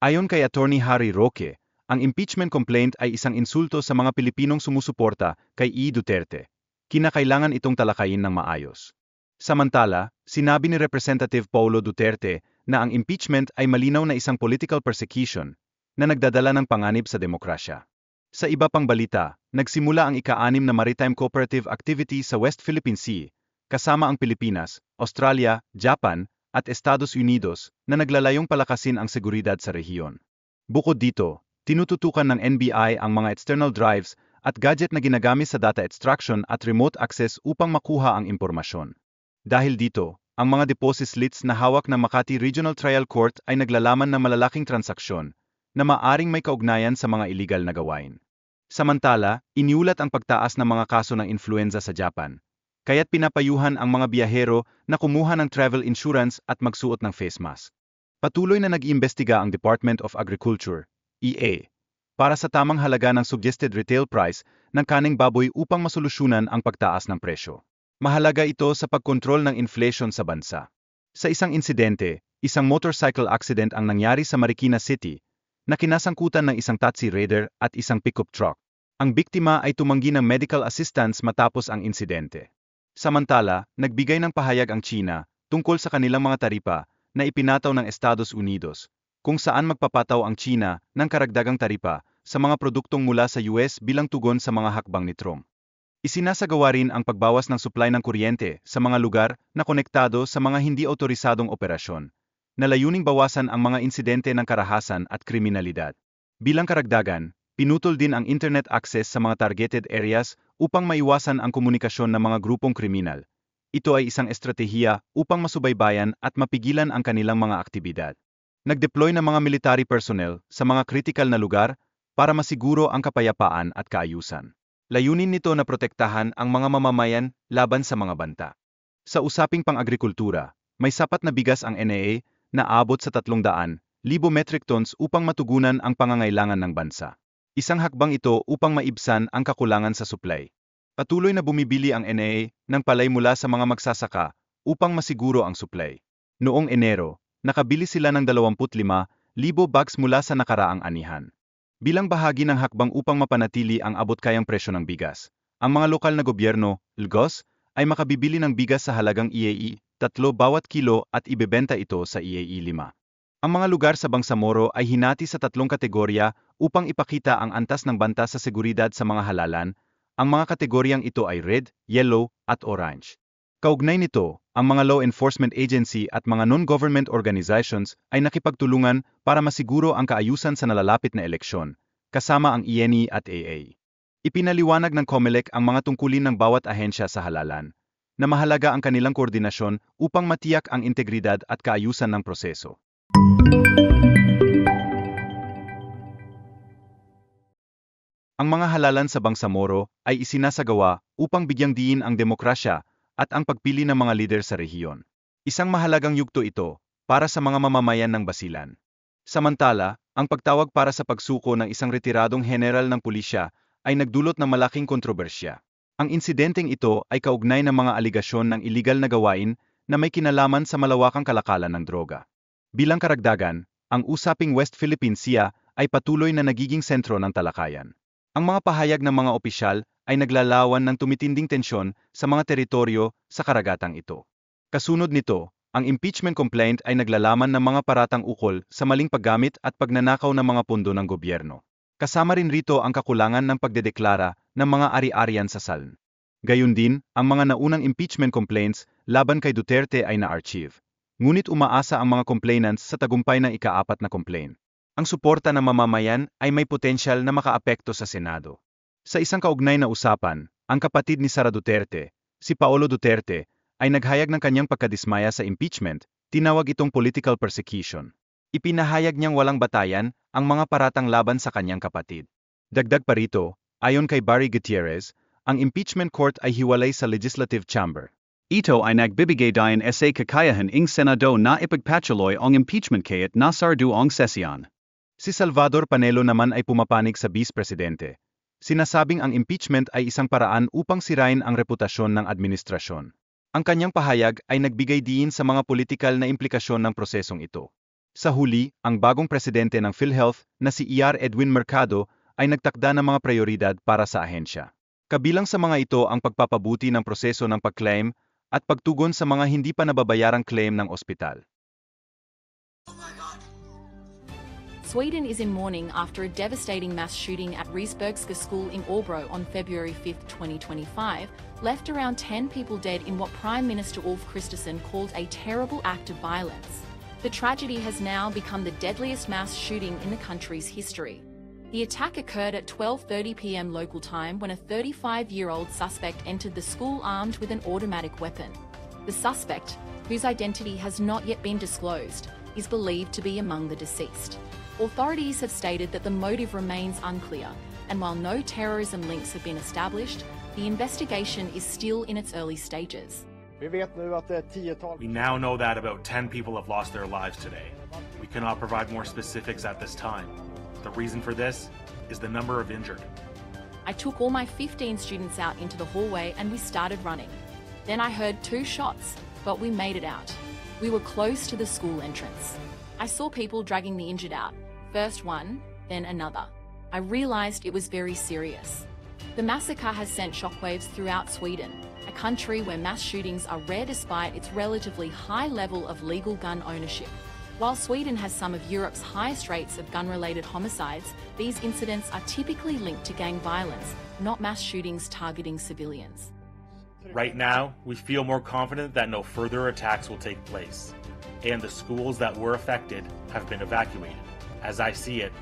Ayon kay Attorney Harry Roque, ang impeachment complaint ay isang insulto sa mga Pilipinong sumusuporta kay Duterte. Kinakailangan itong talakayin ng maayos. Samantala, sinabi ni Representative Paulo Duterte na ang impeachment ay malinaw na isang political persecution na nagdadala ng panganib sa demokrasya. Sa iba pang balita, nagsimula ang ika-6 na Maritime Cooperative Activity sa West Philippine Sea, kasama ang Pilipinas, Australia, Japan, at Estados Unidos na naglalayong palakasin ang seguridad sa rehiyon. Bukod dito, tinututukan ng NBI ang mga external drives at gadget na ginagamit sa data extraction at remote access upang makuha ang impormasyon. Dahil dito, ang mga deposit slips na hawak ng Makati Regional Trial Court ay naglalaman ng malalaking transaksyon na maaring may kaugnayan sa mga illegal na gawain. Samantala, iniulat ang pagtaas ng mga kaso ng influenza sa Japan, kaya't pinapayuhan ang mga biyahero na kumuha ng travel insurance at magsuot ng face mask. Patuloy na nag-iimbestiga ang Department of Agriculture, EA, para sa tamang halaga ng suggested retail price ng kaning baboy upang masolusyonan ang pagtaas ng presyo. Mahalaga ito sa pagkontrol ng inflation sa bansa. Sa isang insidente, isang motorcycle accident ang nangyari sa Marikina City na kinasangkutan ng isang taxi raider at isang pickup truck. Ang biktima ay tumanggi ng medical assistance matapos ang insidente. Samantala, nagbigay ng pahayag ang China tungkol sa kanilang mga taripa na ipinataw ng Estados Unidos, kung saan magpapataw ang China ng karagdagang taripa sa mga produktong mula sa US bilang tugon sa mga hakbang ni Trump. Isinasagawa rin ang pagbawas ng supply ng kuryente sa mga lugar na konektado sa mga hindi otorisadong operasyon, na layuning bawasan ang mga insidente ng karahasan at kriminalidad. Bilang karagdagan, pinutol din ang internet access sa mga targeted areas upang maiwasan ang komunikasyon ng mga grupong kriminal. Ito ay isang estratehiya upang masubaybayan at mapigilan ang kanilang mga aktibidad. Nag-deploy ng mga military personnel sa mga kritikal na lugar para masiguro ang kapayapaan at kaayusan. Layunin nito na protektahan ang mga mamamayan laban sa mga banta. Sa usaping pang-agrikultura, may sapat na bigas ang NAA na abot sa 300,000 metric tons upang matugunan ang pangangailangan ng bansa. Isang hakbang ito upang maibsan ang kakulangan sa supply. Patuloy na bumibili ang NAA ng palay mula sa mga magsasaka upang masiguro ang supply. Noong Enero, nakabili sila ng 25,000 bags mula sa nakaraang anihan. Bilang bahagi ng hakbang upang mapanatili ang abot-kayang presyo ng bigas, ang mga lokal na gobyerno, LGOs, ay makabibili ng bigas sa halagang EAE 3 bawat kilo at ibebenta ito sa EAE 5. Ang mga lugar sa Bangsamoro ay hinati sa 3 kategorya upang ipakita ang antas ng banta sa seguridad sa mga halalan. Ang mga kategoryang ito ay red, yellow, at orange. Kaugnay nito, ang mga law enforcement agency at mga non-government organizations ay nakipagtulungan para masiguro ang kaayusan sa nalalapit na eleksyon, kasama ang ENE at AA. Ipinaliwanag ng COMELEC ang mga tungkulin ng bawat ahensya sa halalan, na mahalaga ang kanilang koordinasyon upang matiyak ang integridad at kaayusan ng proseso. Ang mga halalan sa Bangsamoro ay isinasagawa upang bigyang diin ang demokrasya at ang pagpili ng mga lider sa rehiyon. Isang mahalagang yugto ito para sa mga mamamayan ng Basilan. Samantala, ang pagtawag para sa pagsuko ng isang retiradong general ng pulisya ay nagdulot ng malaking kontrobersya. Ang insidenteng ito ay kaugnay ng mga aligasyon ng iligal na gawain na may kinalaman sa malawakang kalakalan ng droga. Bilang karagdagan, ang usaping West Philippine Sea ay patuloy na nagiging sentro ng talakayan. Ang mga pahayag ng mga opisyal ay naglalawan ng tumitinding tensyon sa mga teritoryo sa karagatang ito. Kasunod nito, ang impeachment complaint ay naglalaman ng mga paratang ukol sa maling paggamit at pagnanakaw ng mga pondo ng gobyerno. Kasama rin rito ang kakulangan ng pagdedeklara ng mga ari-arian sa SALN. Gayun din, ang mga naunang impeachment complaints laban kay Duterte ay na-archive. Ngunit umaasa ang mga complainants sa tagumpay ng ika-4 na complaint. Ang suporta ng mamamayan ay may potensyal na makaapekto sa Senado. Sa isang kaugnay na usapan, ang kapatid ni Sara Duterte, si Paolo Duterte, ay naghayag ng kanyang pagkadismaya sa impeachment, tinawag itong political persecution. Ipinahayag niyang walang batayan ang mga paratang laban sa kanyang kapatid. Dagdag pa rito, ayon kay Barry Gutierrez, ang impeachment court ay hiwalay sa legislative chamber. Ito ay nagbibigay dayan sa kakayahan ng Senado na ipagpatuloy ang impeachment kahit nasarado ang sesyon. Si Salvador Panelo naman ay pumapanig sa vice-presidente. Sinasabing ang impeachment ay isang paraan upang sirain ang reputasyon ng administrasyon. Ang kanyang pahayag ay nagbigay diin sa mga politikal na implikasyon ng prosesong ito. Sa huli, ang bagong presidente ng PhilHealth na si ER Edwin Mercado ay nagtakda ng mga prioridad para sa ahensya. Kabilang sa mga ito ang pagpapabuti ng proseso ng pag-claim at pagtugon sa mga hindi pa nababayarang claim ng ospital. Sweden is in mourning after a devastating mass shooting at Risbergska School in Åbro on February 5, 2025, left around 10 people dead in what Prime Minister Ulf Kristersson called a terrible act of violence. The tragedy has now become the deadliest mass shooting in the country's history. The attack occurred at 12:30 p.m. local time when a 35-year-old suspect entered the school armed with an automatic weapon. The suspect, whose identity has not yet been disclosed, is believed to be among the deceased. Authorities have stated that the motive remains unclear, and while no terrorism links have been established, the investigation is still in its early stages. We now know that about 10 people have lost their lives today. We cannot provide more specifics at this time. The reason for this is the number of injured. I took all my 15 students out into the hallway and we started running. Then I heard 2 shots, but we made it out. We were close to the school entrance. I saw people dragging the injured out, first one, then another. I realized it was very serious. The massacre has sent shockwaves throughout Sweden, a country where mass shootings are rare despite its relatively high level of legal gun ownership. While Sweden has some of Europe's highest rates of gun-related homicides, these incidents are typically linked to gang violence, not mass shootings targeting civilians. Right now, we feel more confident that no further attacks will take place, and the schools that were affected have been evacuated. As I see it,